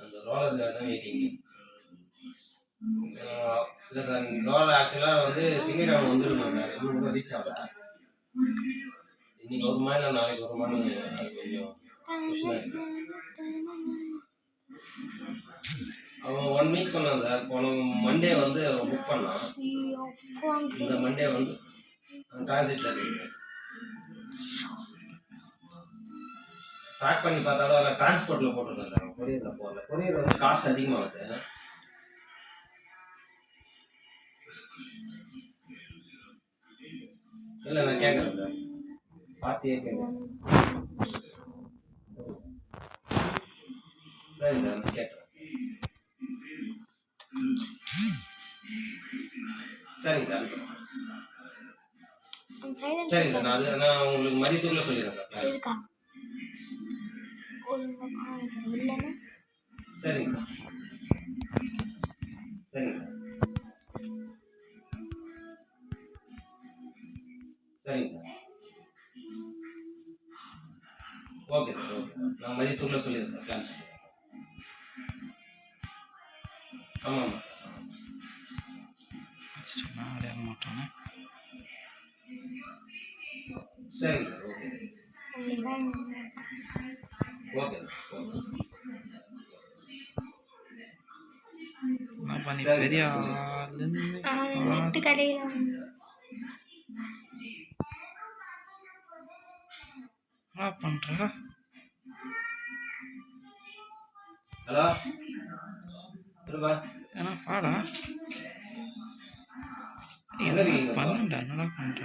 அந்த ரோலருக்காக தான் வெயிட்டிங். இல்லை சார், ரோலர் ஆக்சுவலாக வந்து திங்கக்கிழமை வந்துருக்கணும் சார், இன்னும் கூட ரீச் ஆகல. இன்னைக்கு வருமா இல்லை நாளைக்கு வருமானு அது கொஞ்சம் கொஷினாக இருக்கு. அவன் 1 வீக் சொன்னான் சார். போன மண்டே வந்து அவன் புக் பண்ணான். இந்த மண்டே வந்து டிரான்சிட்டில் இருக்கு. ட்ராக் பண்ணி பார்த்தாலும் அதில் டிரான்ஸ்போர்ட்டில் போட்டிருக்கேன் சார், கொரியரில் போடல. கொரியர் வந்து காசு அதிகமாகுது. இல்லை நான் கேட்குறேன் சார், பார்த்தியே கேட்குறேன். சரி சார், நான் கேட்குறேன். சரிங்க சார், சரிங்க சார். நான் உங்களுக்கு மதியத்துக்குள்ள சொல்லிடுறேன் சார். சரிங்க சார், சரிங்க சரிங்க sir. Okay sir, okay sir. நான் மதியத்துக்குள்ள சொல்லிடுறேன் சார், பிளான் சொல்லிடுறேன். ஆமாம் சொன்னால் விளையாட மாட்டானே. சரிங்க சார், ஓகே ஓகே அப்பா நீ பெரிய என்ன பண்ற? ஹலோ திரும்ப ஏன்னா பாடா பண்ணண்டா, என்னடா பண்ற?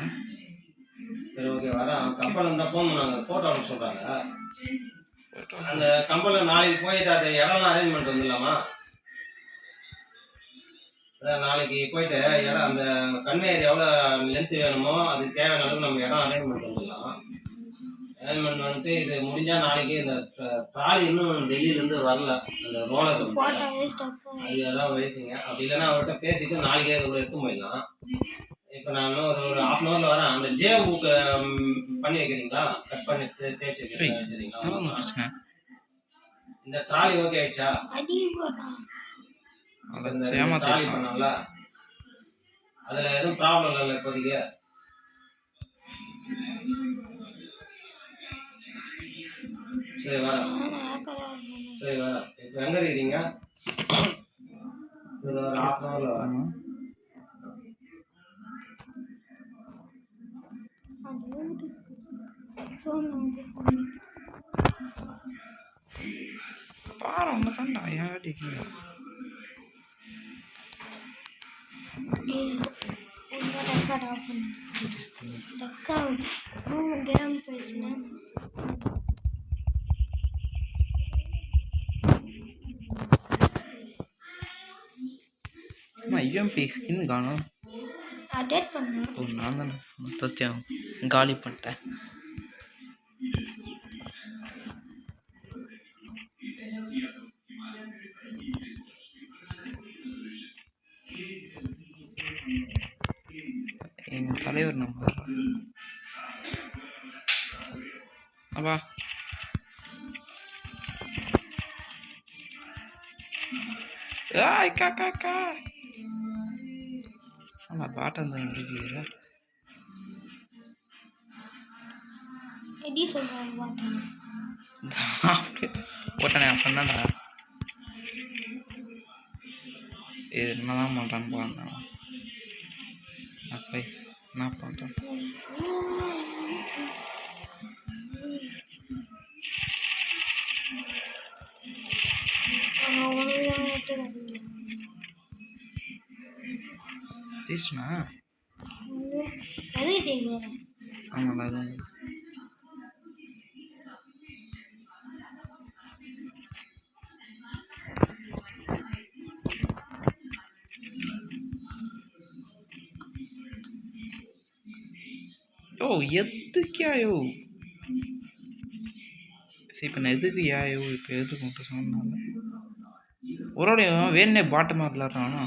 சரி ஓகே, வரேன். கம்பெனில் இருந்தால் ஃபோன் பண்ணாங்க, ஃபோட்டோ அனுப்ப சொல்கிறாங்க. அந்த கம்பெனியில் நாளைக்கு போயிட்டு அது இடம்லாம் அரேஞ்ச்மெண்ட் வந்துடலாமா? அதான் நாளைக்கு போயிட்டு இடம் அந்த கன்வேயர் எவ்வளோ லென்த்து வேணுமோ அதுக்கு தேவையான அளவுக்கு நம்ம இடம் அரேஞ்ச்மெண்ட் வந்துடலாம். அரேஞ்ச்மெண்ட் வந்துட்டு இது முடிஞ்சால் நாளைக்கு இந்த ட்ராலி இன்னும் டெல்லியிலேருந்து வரல, அந்த ரோலர் அதெல்லாம் வெயிட்டிங்க. அப்படி இல்லைன்னா அவர்கிட்ட பேசிட்டு நாளைக்கே அதை எடுத்து போயிடலாம். இப்போ நான் இன்னும் ஒரு ½ அன் ஹவரில் வரேன். அந்த ஜேவுக்கு பண்ணி வைக்கிறீங்களா? கட் பண்ணி தேய்ச்சி வச்சுருங்களா? இந்த ட்ராலி ஓகே ஆயிடுச்சா? ட்ராலி பண்ணல, அதில் எதுவும் ப்ராப்ளம் இல்லைல்ல இப்போதைக்கு? சரி வரேன், சரி வரேன். இப்போ எங்கே இருக்கிறீங்க? ஒரு ½ அன் ஹவரில் வரேன். பாரு அவங்க தான்டா ஏன் அடிக்கல. ஸ்கின் காணும். நான் தானே மொத்தத்தையும் காலி பண்ணிட்டேன். எங்கள் தலைவர் நம்பர் அப்பா காக்கா ஆனால் பாட்டம் தான் இருக்குதுல. போட்டனே பண்ணடா. இது என்னதான் பண்ணுறான்னு பாருங்க. அப்போ என்ன பண்ணுறேன்? தீஷ்ணா ஆமாம் அது யோ எதுக்கியாயோ. சரி இப்போ நான் எதுக்கு யாயோ இப்போ எதுக்கு மட்டும் சொன்னால ஒருடையும் வேணே பாட்டமாக விளாட்றானா?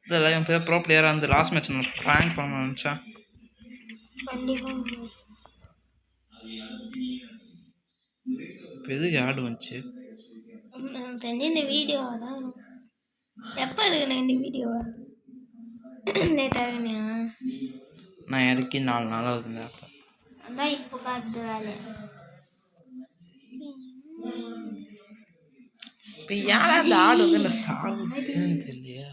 இதெல்லாம் என் பேர் ப்ரோ பிளேயராக வந்து லாஸ்ட் மேட்ச் நான் ப்ராங்க் பண்ண நினச்சா இப்போ எதுக்கு ஆடு வந்துச்சு? நான் செஞ்ச இந்த வீடியோவை தான் எப்போ இருக்குண்ணே இந்த வீடியோவை லேட்டாக இருக்குண்ணா நான் இறக்கி 4 நாள் ஆகுதுங்க. அப்போ அதான் இப்போ காத்து வேலை இப்போ யாரா அந்த ஆடு வந்து என்ன சாகுதுன்னு தெரியலையா?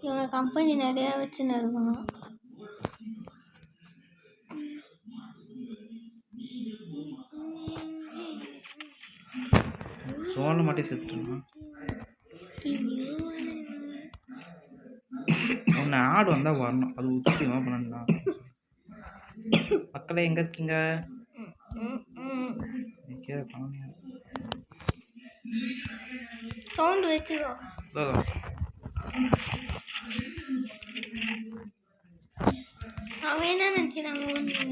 இவங்க கம்பெனி நிறையா வச்சுன்னு இருக்கணும். சோளம் மட்டும் செத்துட்டோம். ஒன்று ஆடு வந்தால் வரணும், அது உச்சியமாக பண்ணலாம். மக்களே எங்கே இருக்கீங்க? சவுண்ட் வச்சுக்கோ. அவன் என்ன நினச்சி நாங்கள்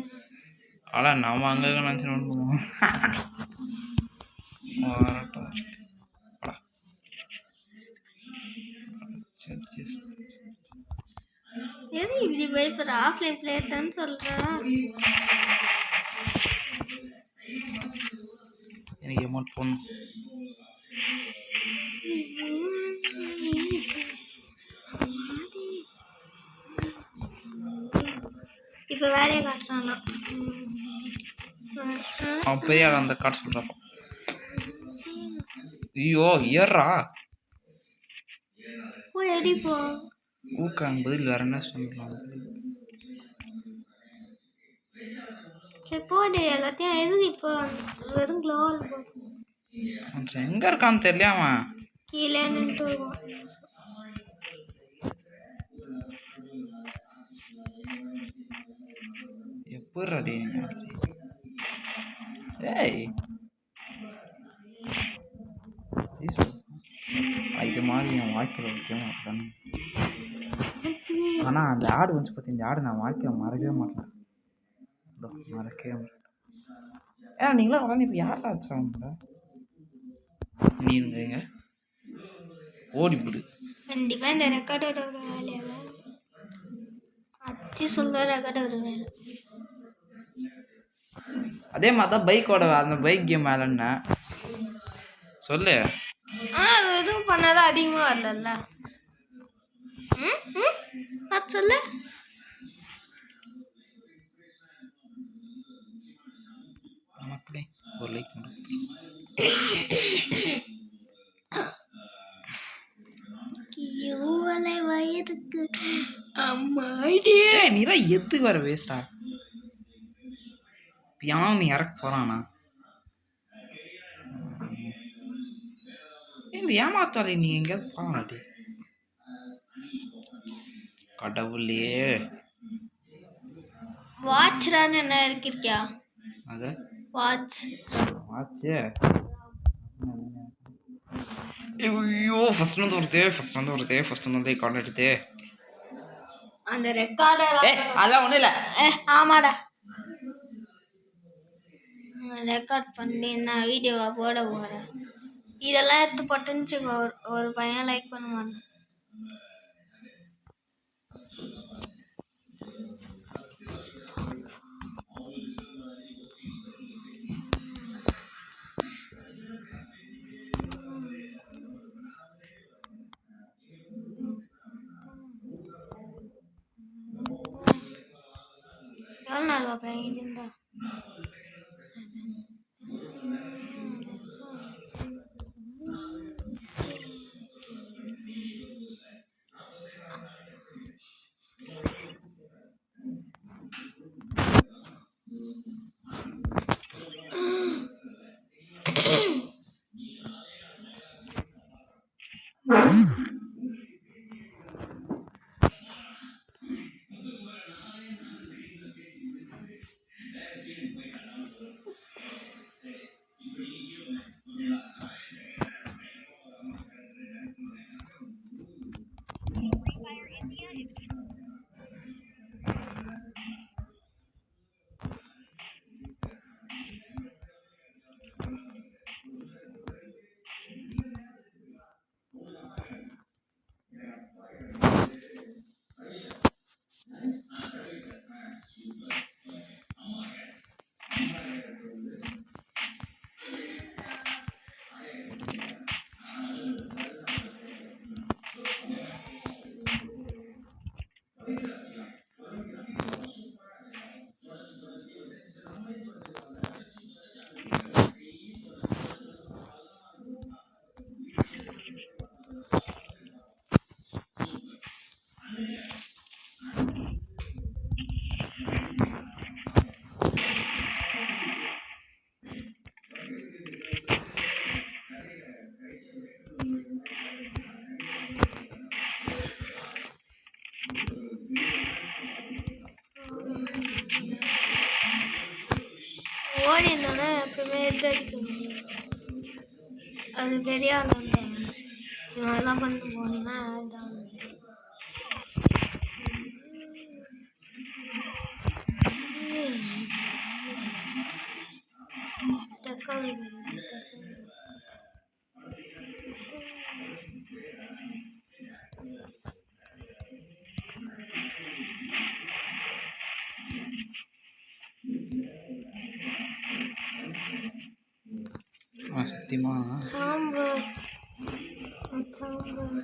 ஆனால் நம்ம அங்கே நினச்சி நோட் பண்ணுவோம். எது இப்படி பயப்படுற? ஆஃப்லைன் பிளேயர் தான் சொல்கிறா. எனக்கு அமௌண்ட் போடணும். இப்போ வேலையை காட்டுறானா? அவன் பெரிய ஆள் அந்த கார்டு சொல்கிறான். ஐயோ ஏறா போய் அடிப்போ. ஊக்காங்க பதில் வேற என்ன சொல்லலாம்? சரி போடு, எல்லாத்தையும் எதுக்கு இப்போ வெறும் க்ளோவல் போடு. எங்கே இருக்கான்னு தெரியல. அவன் கீழே நின்று வருவான். எப்படி ஏய் இது மாதிரி என் வாழ்க்கையில் வைக்க மாட்டேன். ஆனால் அந்த ஆடு வந்து பார்த்தி, இந்த ஆடு நான் வாழ்க்கையில் மறக்கவே மாட்டேன். மறக்கவே மாட்டேன். ஏன்னா நீங்களா உடனே இப்போ யாரா ஆச்சாங்க நீங்க ஓடிவிடு. கண்டிப்பாக இந்த ரெக்கார்டோட ஒரு வேலையாக அச்சு சொல்ல ரெக்கார்ட ஒரு வேலை. அதே மாதிரி தான் பைக்கோட அந்த பைக் கேம் மேலே என்ன சொல்லு. அது எதுவும் பண்ணாதான் அதிகமாக வரல. அது சொல்லு. மக்களே ஒரு லைக் வயதுக்கு அம்மாடியே நீதான் எதுக்கு வர வேஸ்டா? யான் நீ இறக்க போறானா? இந்த ஏமாத்தாலே நீ எங்க போறானாடி? கடவுளே வாட்ச்ரான்னு என்ன இருக்கியா? அது வாட்ச் ஐயோ ஃபர்ஸ்ட் வந்து வருதே கால் எடுத்தே. அந்த ரெக்கார்டர் அதெல்லாம் ஒன்றும் இல்லை. ஆமாடா, ரெக்கார்ட் பண்ணி நான் வீடியோவா போட போகிறேன். இதெல்லாம் எடுத்து போட்டுன்னு ஒரு பையன் லைக் பண்ணுவான். எவ்வளோ நாள் பார்ப்பேன் இது இருந்தா? ஓடினோன்னா எப்பவுமே எது அடிக்க முடியும். அது பெரிய ஆள் வந்து இவெல்லாம் பண்ண போனீங்கன்னா ஸ்டக் ஆகுது. சத்தியமா சாம்பார் சாம்பார்